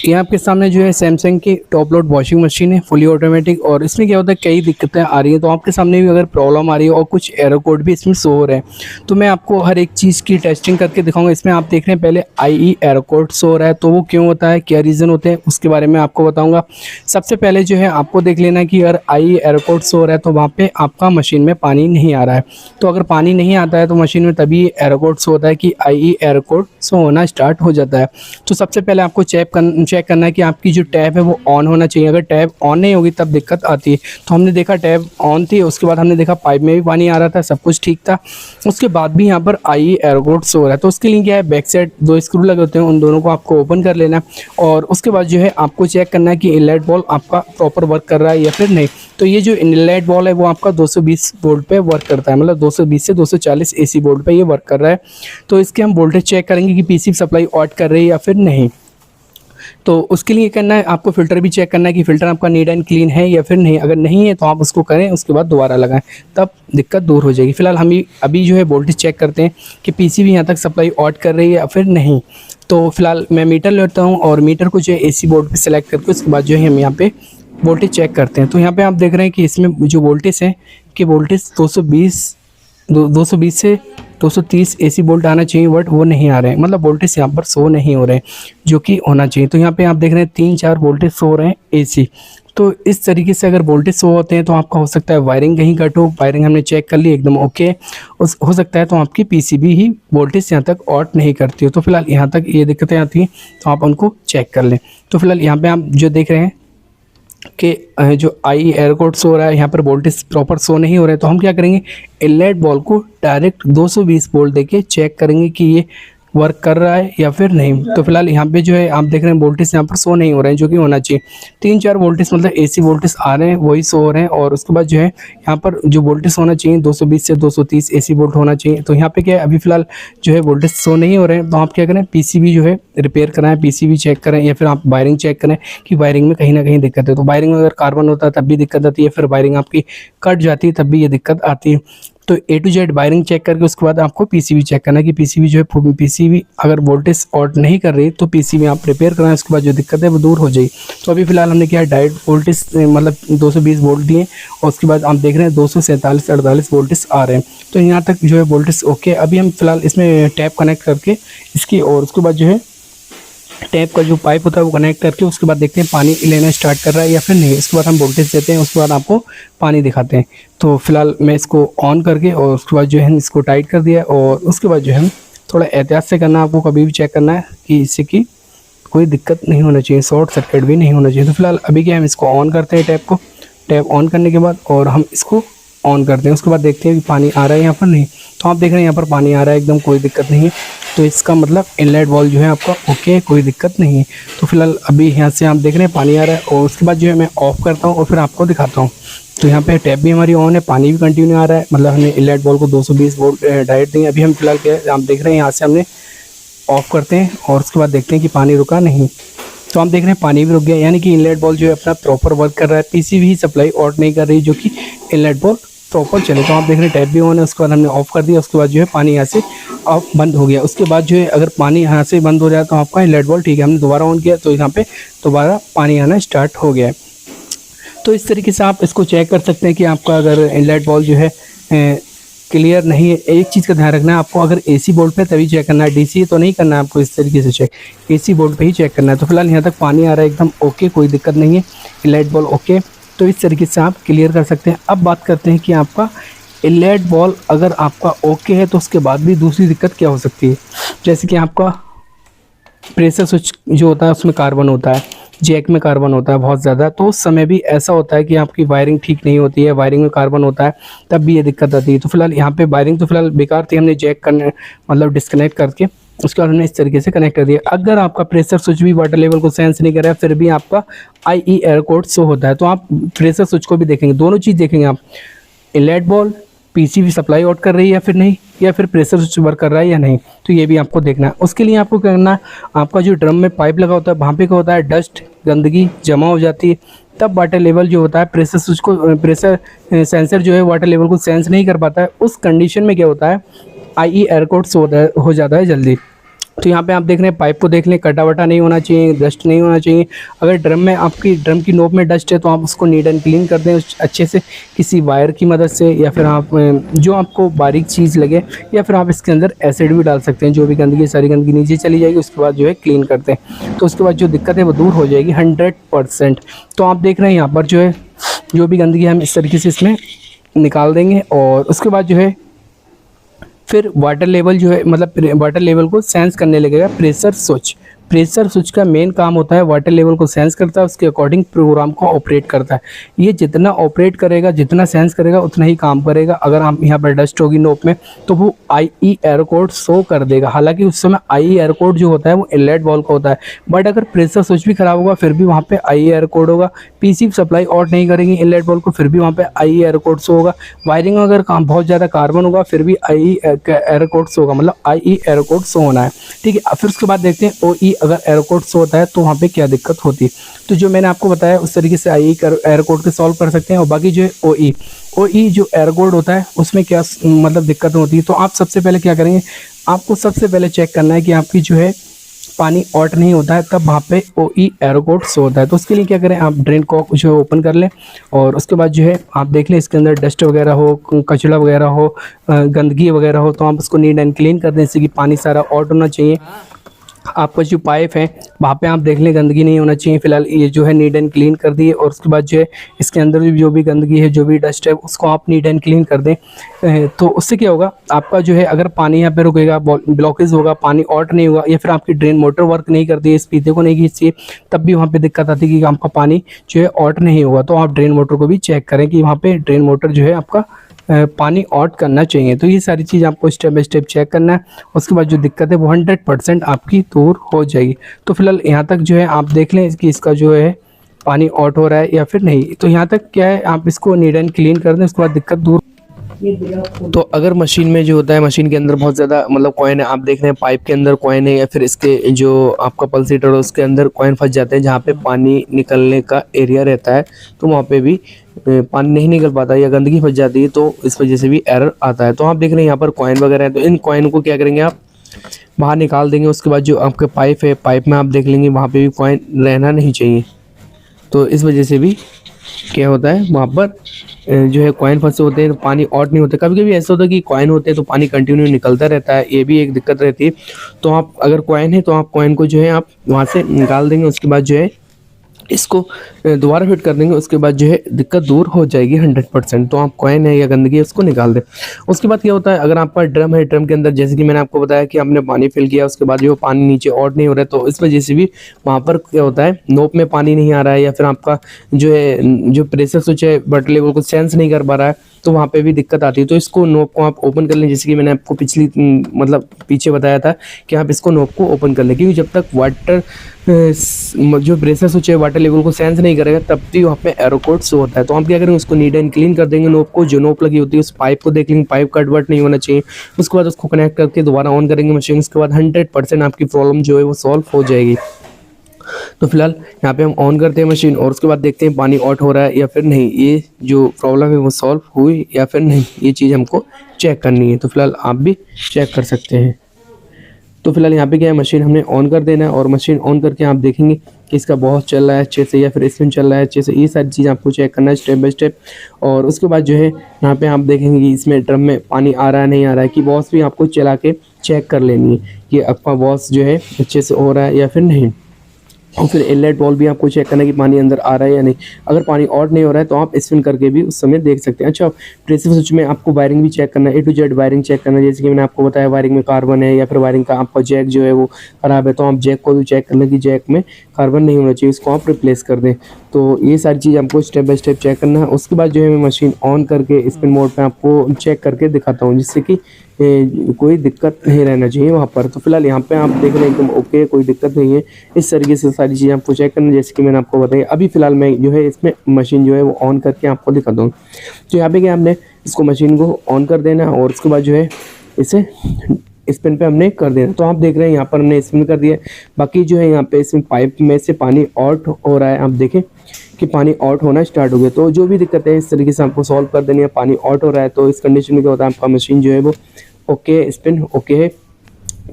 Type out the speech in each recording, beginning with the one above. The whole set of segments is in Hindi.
ये आपके सामने जो है सैमसंग की टॉप लोड वॉशिंग मशीन है, फुली ऑटोमेटिक। और इसमें क्या होता है, कई दिक्कतें आ रही हैं। तो आपके सामने भी अगर प्रॉब्लम आ रही है और कुछ एरर कोड भी इसमें शो हो रहे हैं, तो मैं आपको हर एक चीज़ की टेस्टिंग करके दिखाऊंगा। इसमें आप देख रहे हैं पहले आई एरर कोड शो हो रहा है, तो वो क्यों होता है, क्या रीज़न होते हैं, उसके बारे में आपको बताऊँगा। सबसे पहले जो है आपको देख लेना है कि अगर आई एरर कोड शो हो रहा है तो वहाँ पर आपका मशीन में पानी नहीं आ रहा है। तो अगर पानी नहीं आता है तो मशीन में तभी एरर कोड शो होता है कि आई एरर कोड शो होना स्टार्ट हो जाता है। तो सबसे पहले आपको चेक करना है कि आपकी जो टैब है वो ऑन होना चाहिए। अगर टैब ऑन नहीं होगी तब दिक्कत आती है। तो हमने देखा टैब ऑन थी, उसके बाद हमने देखा पाइप में भी पानी आ रहा था, सब कुछ ठीक था। उसके बाद भी यहाँ पर आई एरर कोड शो हो रहा है। तो उसके लिए क्या है, बैक साइड 2 स्क्रू लगे होते हैं, उन दोनों को आपको ओपन कर लेना है। और उसके बाद जो है आपको चेक करना है कि इनलेट बॉल आपका प्रॉपर वर्क कर रहा है या फिर नहीं। तो ये जो इनलेट बॉल है वो आपका 220 वोल्ट पे वर्क करता है, मतलब 220 से 240 एसी वोल्ट पे ये वर्क कर रहा है। तो इसके हम वोल्टेज चेक करेंगे कि पीसी सप्लाई ऑन कर रही है या फिर नहीं। तो उसके लिए करना है आपको फ़िल्टर भी चेक करना है कि फ़िल्टर आपका नीट एंड क्लीन है या फिर नहीं। अगर नहीं है तो आप उसको करें, उसके बाद दोबारा लगाएं, तब दिक्कत दूर हो जाएगी। फिलहाल हम अभी जो है वोल्टेज चेक करते हैं कि पीसी भी यहाँ तक सप्लाई ऑन कर रही है या फिर नहीं। तो फिलहाल मैं मीटर लेता हूँ और मीटर को जो है एसी बोर्ड पर सेलेक्ट करके उसके बाद जो है हम यहाँ पे वोल्टेज चेक करते हैं। तो यहाँ पे आप देख रहे हैं कि इसमें जो वोल्टेज है कि वोल्टेज 220 से 230 एसी वोल्ट आना चाहिए, बट वो नहीं आ रहे हैं, मतलब वोल्टेज यहाँ पर शो नहीं हो रहे हैं जो कि होना चाहिए। तो यहाँ पे आप देख रहे हैं 3-4 वोल्टेज शो हो रहे हैं एसी। तो इस तरीके से अगर वोल्टेज शो होते हैं तो आपका हो सकता है वायरिंग कहीं कट हो। वायरिंग हमने चेक कर ली, एकदम ओके। हो सकता है तो आपकी पीसीबी ही वोल्टेज यहाँ तक ऑन नहीं करती हो। तो फिलहाल यहाँ तक ये दिक्कतें आती हैं, तो आप उनको चेक कर लें। तो फिलहाल यहाँ पर आप जो देख रहे हैं कि जो आई एरर कोड शो हो रहा है, यहाँ पर वोल्टेज प्रॉपर शो नहीं हो रहा है। तो हम क्या करेंगे, इनलेट बॉल को डायरेक्ट 220 वोल्ट देके चेक करेंगे कि ये वर्क कर रहा है या फिर नहीं। तो फिलहाल यहाँ पे जो है आप देख रहे हैं वोल्टेज यहाँ पर शो नहीं हो रहे हैं जो कि होना चाहिए। 3-4 वोल्टेज मतलब एसी वोल्टेज आ रहे हैं, वही शो हो रहे हैं। और उसके बाद जो है यहाँ पर जो वोल्टेज होना चाहिए 220 से 230 एसी वोल्ट होना चाहिए। तो यहाँ पे क्या है, अभी फिलहाल जो है वोल्टेज शो नहीं हो रहे हैं। तो आप क्या करें, पीसीबी जो है रिपेयर कराएं, पीसीबी चेक करें, या फिर आप वायरिंग चेक करें कि वायरिंग में कहीं ना कहीं दिक्कत है। तो वायरिंग में अगर कार्बन होता है तब भी दिक्कत आती है, फिर वायरिंग आपकी कट जाती है तब भी ये दिक्कत आती है। तो ए टू जेड वायरिंग चेक करके उसके बाद आपको पीसीबी चेक करना है कि पीसीबी जो है, पीसीबी अगर वोल्टेज ऑन नहीं कर रही तो पीसीबी आप रिपेयर कराएं, उसके बाद जो दिक्कत है वो दूर हो जाएगी। तो अभी फिलहाल हमने क्या है, डायरेक्ट वोल्टेज मतलब 220 वोल्ट दिए और उसके बाद आप देख रहे हैं 247-48 वोल्टेज आ रहे हैं। तो यहाँ तक जो है वोल्टेज ओके। अभी हम फिलहाल इसमें टैप कनेक्ट करके इसकी, और उसके बाद जो है टैप का जो पाइप होता है वो कनेक्ट करके उसके बाद देखते हैं पानी लेना स्टार्ट कर रहा है या फिर नहीं। उसके बाद हम वोल्टेज देते हैं, उसके बाद आपको पानी दिखाते हैं। तो फिलहाल मैं इसको ऑन करके और उसके बाद जो है इसको टाइट कर दिया। और उसके बाद जो है थोड़ा एहतियात से करना, आपको कभी भी चेक करना है कि इससे कि कोई दिक्कत नहीं होना चाहिए, शॉर्ट सर्किट भी नहीं होना चाहिए। तो फिलहाल अभी क्या हम इसको ऑन करते हैं टैप को। टैप ऑन करने के बाद और हम इसको ऑन करते हैं, उसके बाद देखते हैं कि पानी आ रहा है यहाँ पर नहीं। तो आप देख रहे हैं यहाँ पर पानी आ रहा है, एकदम कोई दिक्कत नहीं है। तो इसका मतलब इनलेट बॉल जो है आपका ओके, कोई दिक्कत नहीं है। तो फिलहाल अभी यहाँ से आप देख रहे हैं पानी आ रहा है। और उसके बाद जो है मैं ऑफ़ करता हूँ और फिर आपको दिखाता हूँ। तो यहाँ पे टैप भी हमारी ऑन है, पानी भी कंटिन्यू आ रहा है, मतलब हमने इनलेट बॉल को 220 वोल्ट डायरेक्ट दी। अभी हम फिलहाल क्या है, आप देख रहे हैं यहाँ से हमने ऑफ़ करते हैं और उसके बाद देखते हैं कि पानी रुका नहीं। तो हम देख रहे हैं पानी भी रुक गया, यानी कि इनलेट बॉल जो है अपना प्रॉपर वर्क कर रहा है। पीसीबी ही सप्लाई ऑन नहीं कर रही जो कि इनलेट बॉल प्रॉपर चले। तो आप देख रहे हैं टैप भी ऑन है, उसके बाद हमने ऑफ़ कर दिया, उसके बाद जो है पानी यहाँ से ऑफ बंद हो गया। उसके बाद जो है अगर पानी यहाँ से बंद हो जाए तो आपका इनलेट बॉल ठीक है। हमने दोबारा ऑन किया तो यहाँ पे दोबारा पानी आना स्टार्ट हो गया है। तो इस तरीके से आप इसको चेक कर सकते हैं कि आपका अगर इनलेट बॉल जो है क्लियर नहीं है। एक चीज़ का ध्यान रखना है आपको, अगर एसी बोर्ड पे तभी चेक करना है, डीसी तो नहीं करना है आपको इस तरीके से चेक, एसी बोर्ड पे ही चेक करना है। तो फिलहाल यहाँ तक पानी आ रहा है एकदम ओके, कोई दिक्कत नहीं है, इनलेट बॉल ओके। तो इस तरीके से आप क्लियर कर सकते हैं। अब बात करते हैं कि आपका इनलेट बॉल अगर आपका ओके है तो उसके बाद भी दूसरी दिक्कत क्या हो सकती है। जैसे कि आपका प्रेशर स्विच जो होता है उसमें कार्बन होता है, जैक में कार्बन होता है बहुत ज़्यादा। तो उस समय भी ऐसा होता है कि आपकी वायरिंग ठीक नहीं होती है, वायरिंग में कार्बन होता है, तब भी ये दिक्कत आती है। तो फिलहाल यहाँ पे वायरिंग तो फिलहाल बेकार थी, हमने जैक करने मतलब डिस्कनेक्ट करके उसके बाद हमने इस तरीके से कनेक्ट कर दिया। अगर आपका प्रेशर स्विच भी वाटर लेवल को सेंस नहीं कर रहा है फिर भी आपका आई एरर कोड शो होता है। तो आप प्रेशर स्विच को भी देखेंगे, दोनों चीज़ देखेंगे आप, inlet ball PCB supply out कर रही है या फिर नहीं, या फिर प्रेशर स्विच वर्क कर रहा है या नहीं। तो ये भी आपको देखना है। उसके लिए आपको क्या करना है, आपका जो ड्रम में पाइप लगा होता है वहाँ पे क्या होता है, डस्ट गंदगी जमा हो जाती है, तब वाटर लेवल जो होता है प्रेशर स्विच को, प्रेशर सेंसर जो है वाटर लेवल को सेंस नहीं कर पाता है। उस कंडीशन में क्या होता है, आई एरर कोड हो जाता है जल्दी। तो यहाँ पे आप देख रहे हैं पाइप को देख लें, कटा वटा नहीं होना चाहिए, डस्ट नहीं होना चाहिए। अगर ड्रम की नोब में डस्ट है तो आप उसको नीट एंड क्लीन कर दें अच्छे से किसी वायर की मदद से, या फिर आप जो आपको बारीक चीज़ लगे, या फिर आप इसके अंदर एसिड भी डाल सकते हैं। जो भी गंदगी, सारी गंदगी नीचे चली जाएगी, उसके बाद जो है क्लीन करते हैं तो उसके बाद जो दिक्कत है वो दूर हो जाएगी 100%। तो आप देख रहे हैं यहाँ पर जो है जो भी गंदगी हम इस तरीके से इसमें निकाल देंगे, और उसके बाद जो है फिर वाटर लेवल जो है, मतलब वाटर लेवल को सेंस करने लगेगा प्रेशर स्विच का मेन काम होता है वाटर लेवल को सेंस करता है, उसके अकॉर्डिंग प्रोग्राम को ऑपरेट करता है। ये जितना ऑपरेट करेगा, जितना सेंस करेगा, उतना ही काम करेगा। अगर आप यहाँ पर डस्ट होगी नोब में तो वो IE एरर कोड शो कर देगा। हालांकि उस समय IE एरर कोड जो होता है वो इनलेट वॉल्व का होता है, बट अगर प्रेशर स्विच भी खराब होगा फिर भी वहाँ पे IE एरर कोड होगा। पीसी सप्लाई ऑट नहीं करेंगे इनलेट वॉल्व को, फिर भी वहाँ पे IE एरर कोड शो होगा। वायरिंग अगर काम बहुत ज़्यादा कार्बन होगा फिर भी IE एरर कोड शो होगा, मतलब IE एरर कोड शो होना है। ठीक है, फिर उसके बाद देखते हैं OE अगर एरर कोड शो होता है तो वहाँ पे क्या दिक्कत होती है। तो जो मैंने आपको बताया उस तरीके से IE एरर कोड को सॉल्व कर सकते हैं। और बाकी जो है OE जो एरर कोड होता है उसमें क्या मतलब दिक्कत होती है। तो आप सबसे पहले क्या करेंगे, आपको सबसे पहले चेक करना है कि आपकी जो है पानी ऑट नहीं होता है, तब वहाँ पे OE एरर कोड शो होता है। तो उसके लिए क्या करें, आप ड्रेन कॉक जो है ओपन कर लें, और उसके बाद जो है आप देख लें इसके अंदर डस्ट वगैरह हो, कचरा वगैरह हो, गंदगी वगैरह हो, तो आप उसको नीट एंड क्लीन कर दें, इससे कि पानी सारा ऑट होना चाहिए। आपका जो पाइप है वहाँ पे आप देख लें गंदगी नहीं होना चाहिए। फिलहाल ये जो है नीट एंड क्लीन कर दिए, और उसके बाद जो है इसके अंदर भी जो भी गंदगी है, जो भी डस्ट है, उसको आप नीट एंड क्लीन कर दें। तो उससे क्या होगा, आपका जो है अगर पानी यहाँ पे रुकेगा, ब्लॉकेज होगा, पानी ऑट नहीं होगा, या फिर आपकी ड्रेन मोटर वर्क नहीं करती है, इस पीते को नहीं खींचती है, तब भी वहाँ पे दिक्कत आती है कि आपका पानी जो है ऑट नहीं होगा। तो आप ड्रेन मोटर को भी चेक करें कि वहाँ पे ड्रेन मोटर जो है आपका पानी ऑट करना चाहिए। तो ये सारी चीज़ आपको स्टेप बाय स्टेप चेक करना है, उसके बाद जो दिक्कत है वो 100% आपकी दूर हो जाएगी। तो फिलहाल यहाँ तक जो है आप देख लें कि इसका जो है पानी ऑट हो रहा है या फिर नहीं। तो यहाँ तक क्या है, आप इसको नीट एंड क्लीन कर दें, उसके बाद दिक्कत दूर। तो अगर मशीन में जो होता है, मशीन के अंदर बहुत ज़्यादा मतलब कॉइन है, आप देख रहे हैं पाइप के अंदर कॉइन है, या फिर इसके जो आपका पल्सेटर है उसके अंदर कॉइन फंस जाते हैं, जहाँ पे पानी निकलने का एरिया रहता है, तो वहाँ पे भी पानी नहीं निकल पाता या गंदगी फंस जाती है, तो इस वजह से भी एरर आता है। तो आप देख रहे हैं यहाँ पर कॉइन वगैरह है, तो इन कॉइन को क्या करेंगे, आप बाहर निकाल देंगे। उसके बाद जो आपके पाइप है, पाइप में आप देख लेंगे वहाँ पे भी कॉइन रहना नहीं चाहिए, तो इस वजह से भी क्या होता है, वहाँ पर जो है कॉइन फंसे होते हैं, पानी ऑट नहीं होता। कभी कभी ऐसा होता है कि कॉइन होते हैं तो पानी कंटिन्यू निकलता रहता है, ये भी एक दिक्कत रहती है। तो आप अगर कॉइन है तो आप कॉइन को जो है आप वहाँ से निकाल देंगे, उसके बाद जो है इसको दोबारा फिट कर देंगे, उसके बाद जो है दिक्कत दूर हो जाएगी 100%। तो आप कॉइन है या गंदगी है उसको निकाल दें। उसके बाद क्या होता है, अगर आपका ड्रम है, ड्रम के अंदर जैसे कि मैंने आपको बताया कि हमने पानी फिल किया, उसके बाद जो पानी नीचे ऑट नहीं हो रहा है, तो इस वजह से भी वहाँ पर क्या होता है, नोप में पानी नहीं आ रहा है, या फिर आपका जो है जो प्रेशर स्विच है वाटर लेवल को सेंस नहीं कर पा रहा है, तो वहाँ पे भी दिक्कत आती है। तो इसको नोब को आप ओपन कर लें, जैसे कि मैंने आपको मतलब पीछे बताया था कि आप इसको नोब को ओपन कर लें, क्योंकि जब तक वाटर जो प्रेशर स्विच है वाटर लेवल को सेंस नहीं करेगा तब भी वहाँ पे एरर कोड शो होता है। तो हम क्या करेंगे, उसको नीट एंड क्लीन कर देंगे। नोब को, जो नोब लगी होती है उस पाइप को देख लेंगे, पाइप कट वट नहीं होना चाहिए। उसके बाद उसको कनेक्ट करके दोबारा ऑन करेंगे मशीन, उसके बाद 100% आपकी प्रॉब्लम जो है वो सॉल्व हो जाएगी। तो फिलहाल यहाँ पे हम ऑन करते हैं मशीन, और उसके बाद देखते हैं पानी ऑट हो रहा है या फिर नहीं, ये जो प्रॉब्लम है वो सॉल्व हुई या फिर नहीं, ये चीज़ हमको चेक करनी है। तो फिलहाल आप भी चेक कर सकते हैं। तो फिलहाल यहाँ पे क्या है, मशीन हमने ऑन कर देना है, और मशीन ऑन करके आप देखेंगे कि इसका बॉस चल रहा है अच्छे से या फिर स्पिन चल रहा है अच्छे से, ये सारी चीज़ आपको चेक करना है स्टेप बाय स्टेप। और उसके बाद जो है यहाँ पे आप देखेंगे कि इसमें ड्रम में पानी आ रहा है नहीं आ रहा है, कि बॉस भी आपको चला के चेक कर लेनी है कि आपका बॉस जो है अच्छे से हो रहा है या फिर नहीं। और फिर इनलेट वॉल्व भी आपको चेक करना है कि पानी अंदर आ रहा है या नहीं। अगर पानी ऑट नहीं हो रहा है तो आप स्पिन करके भी उस समय देख सकते हैं। अच्छा, प्रेशर स्विच में आपको वायरिंग भी चेक करना है, A to Z wiring check करना है। जैसे कि मैंने आपको बताया वायरिंग में कार्बन है या फिर वायरिंग का आपका जैक जो है वो खराब है, तो आप जैक को भी चेक कर लें कि जैक में कार्बन नहीं होना चाहिए, इसको आप रिप्लेस कर दें। तो ये सारी चीज़ आपको स्टेप बाय स्टेप चेक करना है। उसके बाद जो है मैं मशीन ऑन करके स्पिन मोड पे आपको चेक करके दिखाता हूँ, जिससे कि कोई दिक्कत नहीं रहना चाहिए वहाँ पर। तो फिलहाल यहाँ पे आप देख रहे हैं एकदम ओके, कोई दिक्कत नहीं है। इस तरीके से सारी चीज़ें आपको चेक करना है, जैसे कि मैंने आपको बताया। अभी फिलहाल मैं जो है इसमें मशीन जो है वो ऑन करके आपको दिखाता हूँ। तो यहाँ पे क्या, हमने इसको मशीन को ऑन कर देना, और उसके बाद जो है इसे स्पिन पे हमने कर देना। तो आप देख रहे हैं यहाँ पर हमने स्पिन कर दिया। बाकी जो है यहाँ पे इसमें पाइप में से पानी आउट हो रहा है, आप देखें कि पानी आउट होना स्टार्ट हो गया। तो जो भी दिक्कत है इस तरीके से आपको सॉल्व कर देनी है। पानी आउट हो रहा है तो इस कंडीशन में क्या होता है, आपका मशीन जो है वो ओके, स्पिन ओके है।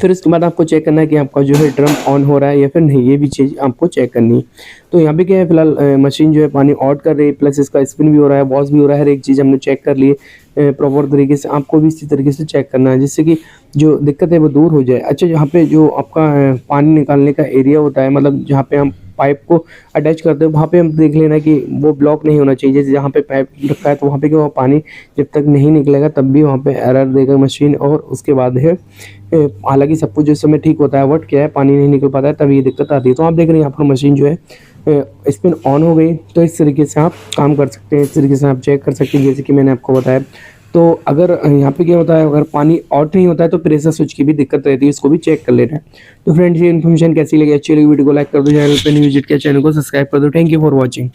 फिर उसके बाद आपको चेक करना है कि आपका जो है ड्रम ऑन हो रहा है या फिर नहीं, ये भी चीज़ आपको चेक करनी है। तो यहाँ पे क्या है, फिलहाल मशीन जो है पानी आउट कर रही है, प्लस इसका स्पिन भी हो रहा है, वॉश भी हो रहा है, हर एक चीज़ हमने चेक कर ली है प्रॉपर तरीके से। आपको भी इसी तरीके से चेक करना है जिससे कि जो दिक्कत है वो दूर हो जाए। अच्छा, यहाँ पे जो आपका पानी निकालने का एरिया होता है, मतलब जहाँ पे हम पाइप को अटैच करते हैं, वहाँ पे हम देख लेना कि वो ब्लॉक नहीं होना चाहिए। जैसे जहाँ पे पाइप रखा है तो वहाँ पे क्या, पानी जब तक नहीं निकलेगा तब भी वहाँ पे एरर देगा मशीन। और उसके बाद है हालांकि सब कुछ जिस समय ठीक होता है, बट क्या है पानी नहीं निकल पाता है, तब ये दिक्कत आती है। तो आप देख रहे हैं यहाँ पर मशीन जो है स्पिन ऑन हो गई। तो इस तरीके से आप काम कर सकते हैं, इस तरीके से आप चेक कर सकते हैं जैसे कि मैंने आपको बताया। तो अगर यहाँ पे क्या होता है, अगर पानी आउट नहीं होता है तो प्रेशर स्विच की भी दिक्कत रहती है, इसको भी चेक कर लेना है। तो फ्रेंड्स, ये इन्फॉर्मेशन कैसी लगी, अच्छी लगी वीडियो को लाइक कर दो, चैनल पर न्यू विजिट किया चैनल को सब्सक्राइब कर दो। Thank you for watching.